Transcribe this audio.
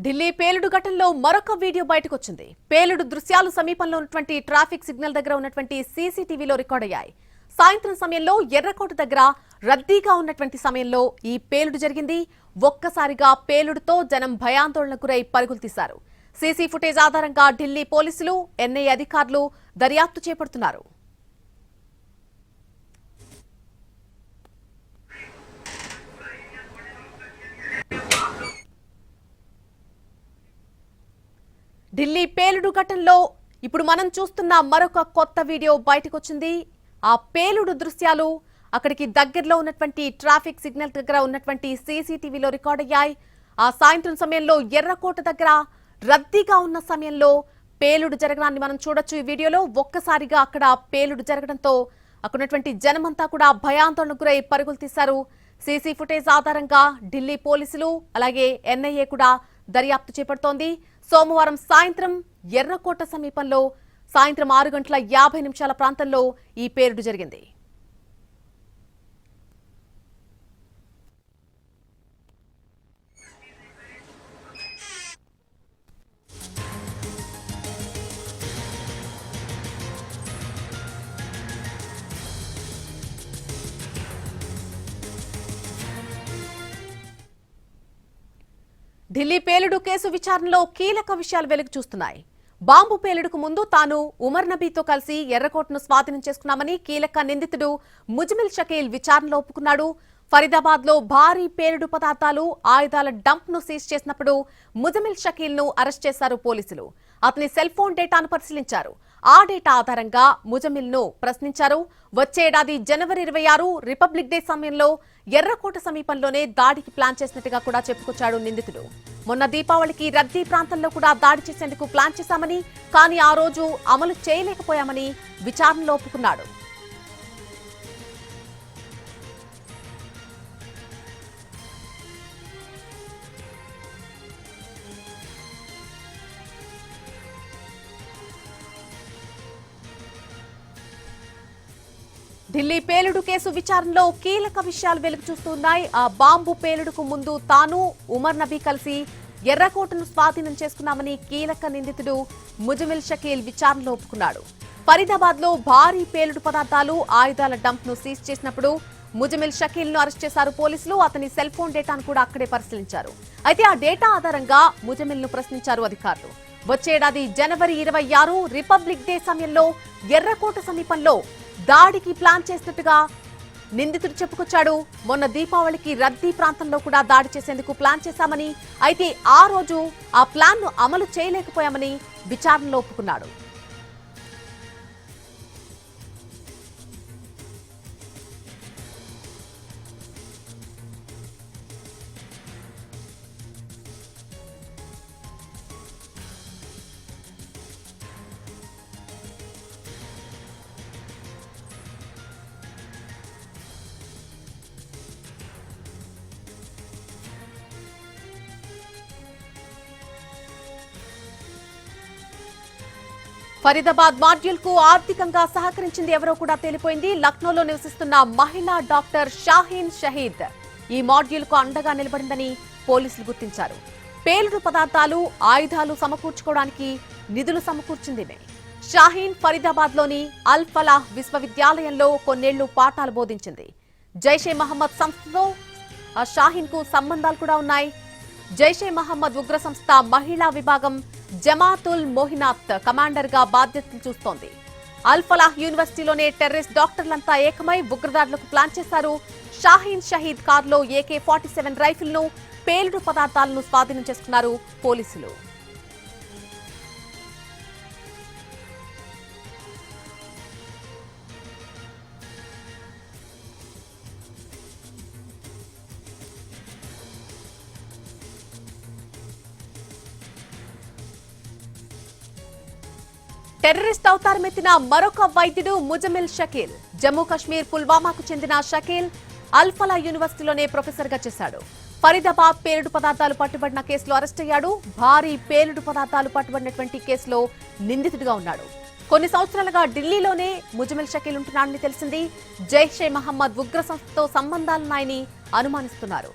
ఢిల్లీ పేలుడు ఘటనలో మరొక వీడియో బయటకు వచ్చింది. పేలుడు దృశ్యాలు సమీపంలో ఉన్నటువంటి ట్రాఫిక్ సిగ్నల్ దగ్గర ఉన్నటువంటి సీసీటీవీలో రికార్డ్ అయ్యాయి. సాయంత్రం సమయంలో ఎర్రకోట దగ్గర రద్దీగా ఉన్నటువంటి సమయంలో ఈ పేలుడు జరిగింది. ఒక్కసారిగా పేలుడుతో జనం భయాందోళనకు గురై పరుగులు తీశారు. సీసీ ఫుటేజ్ ఆధారంగా ఢిల్లీ పోలీసులు, ఎన్ఐఏ అధికారులు దర్యాప్తు చేపడుతున్నారు. ఢిల్లీ పేలుడు ఘటనలో ఇప్పుడు మనం చూస్తున్న మరొక కొత్త వీడియో బయటకు వచ్చింది. ఆ పేలుడు దృశ్యాలు అక్కడికి దగ్గరలో ఉన్నటువంటి ట్రాఫిక్ సిగ్నల్ దగ్గర ఉన్నటువంటి సీసీటీవీలో రికార్డ్ అయ్యాయి. ఆ సాయంత్రం సమయంలో ఎర్రకోట దగ్గర రద్దీగా ఉన్న సమయంలో పేలుడు జరగడాన్ని మనం చూడొచ్చు. ఈ వీడియోలో ఒక్కసారిగా అక్కడ పేలుడు జరగడంతో అక్కడ ఉన్నటువంటి జనమంతా కూడా భయాందోళనకు గురై పరుగులు తీశారు. సీసీ ఫుటేజ్ ఆధారంగా ఢిల్లీ పోలీసులు అలాగే ఎన్ఐఏ కూడా దర్యాప్తు చేపడుతోంది. సోమవారం సాయంత్రం ఎర్రకోట సమీపంలో సాయంత్రం 6:50 ప్రాంతంలో ఈ పేలుడు జరిగింది. ఢిల్లీ పేలుడు కేసు విచారణలో కీలక విషయాలు వెలుగు చూస్తున్నాయి. బాంబు పేలుడుకు ముందు తాను ఉమర్ నబీతో కలిసి ఎర్రకోటను స్వాధీనం చేసుకున్నామని కీలక నిందితుడు ముజమిల్ షకీల్ విచారణలో ఒప్పుకున్నాడు. ఫరీదాబాద్ లో భారీ పేలుడు పదార్థాలు, ఆయుధాల డంప్ ను సీజ్ చేసినప్పుడు ముజమిల్ షకీల్ ను అరెస్ట్ చేశారు పోలీసులు. అతని సెల్ ఫోన్ డేటాను పరిశీలించారు. ఆ డేటా ఆధారంగా ముజమిల్ ను ప్రశ్నించారు. వచ్చే ఏడాది జనవరి 26 రిపబ్లిక్ డే సమయంలో ఎర్రకోట సమీపంలోనే దాడికి ప్లాన్ చేసినట్టుగా కూడా చెప్పుకొచ్చాడు నిందితుడు. మొన్న దీపావళికి రద్దీ ప్రాంతంలో కూడా దాడి చేసేందుకు ప్లాన్ చేశామని, కానీ ఆ రోజు అమలు చేయలేకపోయామని విచారణలో ఒప్పుకున్నాడు. ఢిల్లీ పేలుడు కేసు విచారణలో కీలక విషయాలు వెలుగు చూస్తున్నాయి. ఆ బాంబు పేలుడుకు ముందు తాను ఉమర్ నబీ కలిసి ఎర్రకోటను స్వాధీనం చేసుకున్నామని కీలక నిందితుడు ముజమిల్ షకీల్ విచారణలో ఒప్పుకున్నాడు. ఫరీదాబాద్ లో భారీ పేలుడు పదార్థాలు, ఆయుధాల డంప్ ను సీజ్ చేసినప్పుడు ముజమిల్ షకీల్ ను అరెస్ట్ చేశారు పోలీసులు. అతని సెల్ ఫోన్ డేటాను కూడా అక్కడే పరిశీలించారు. అయితే ఆ డేటా ఆధారంగా ముజమిల్ ను ప్రశ్నించారు అధికారులు. వచ్చే ఏడాది జనవరి 26 రిపబ్లిక్ డే సమయంలో ఎర్రకోట సమీపంలో దాడికి ప్లాన్ చేసినట్టుగా నిందితుడు చెప్పుకొచ్చాడు. మొన్న దీపావళికి రద్దీ ప్రాంతంలో కూడా దాడి చేసేందుకు ప్లాన్ చేశామని, అయితే ఆ రోజు ఆ ప్లాన్ ను అమలు చేయలేకపోయామని విచారణలో ఒప్పుకున్నాడు. ఫరీదాబాద్ మాడ్యూల్ కు ఆర్థికంగా సహకరించింది ఎవరో కూడా తేలిపోయింది. లక్నోలో నివసిస్తున్న మహిళా డాక్టర్ షాహీన్ షహీద్ ఈ మాడ్యూల్ కు అండగా నిలబడిందని పోలీసులు గుర్తించారు. పేలుడు పదార్థాలు, ఆయుధాలు సమకూర్చుకోవడానికి నిధులు సమకూర్చింది. షాహీన్ ఫరీదాబాద్ లోని అల్ ఫలాహ్ విశ్వవిద్యాలయంలో కొన్నేళ్లు పాఠాలు బోధించింది. జైషే మహమ్మద్ సంస్థతో షాహీన్ కు సంబంధాలు కూడా ఉన్నాయి. జైషే మహమ్మద్ ఉగ్ర సంస్థ మహిళా విభాగం జమాతుల్ మోహినాత్ కమాండర్ గా బాధ్యతలు చూస్తోంది. అల్ ఫలాహ్ యూనివర్సిటీలోనే టెర్రరిస్ట్ డాక్టర్లంతా ఏకమై ఉగ్రదాడులకు ప్లాన్ చేశారు. షాహీన్ షహీద్ కారులో AK-47 రైఫిల్ ను, పేలుడు పదార్థాలను స్వాధీనం చేసుకున్నారు పోలీసులు. టెర్రరిస్ట్ అవతారమెత్తిన మరొక వైద్యుడు ముజమిల్ షకీల్. జమ్మూ కశ్మీర్ పుల్వామాకు చెందిన షకీల్ అల్ ఫలా యూనివర్సిటీలోనే ప్రొఫెసర్ గా చేశాడు. ఫరీదాబాద్ పేలుడు పదార్థాలు పట్టుబడిన కేసులో అరెస్ట్ అయ్యాడు. భారీ పేలుడు పదార్థాలు పట్టుబడినటువంటి కేసులో నిందితుడిగా ఉన్నాడు. కొన్ని సంవత్సరాలుగా ఢిల్లీలోనే ముజమిల్ షకీల్ ఉంటున్నాడని తెలిసింది. జైషే మహమ్మద్ ఉగ్ర సంస్థతో సంబంధాలున్నాయని అనుమానిస్తున్నారు.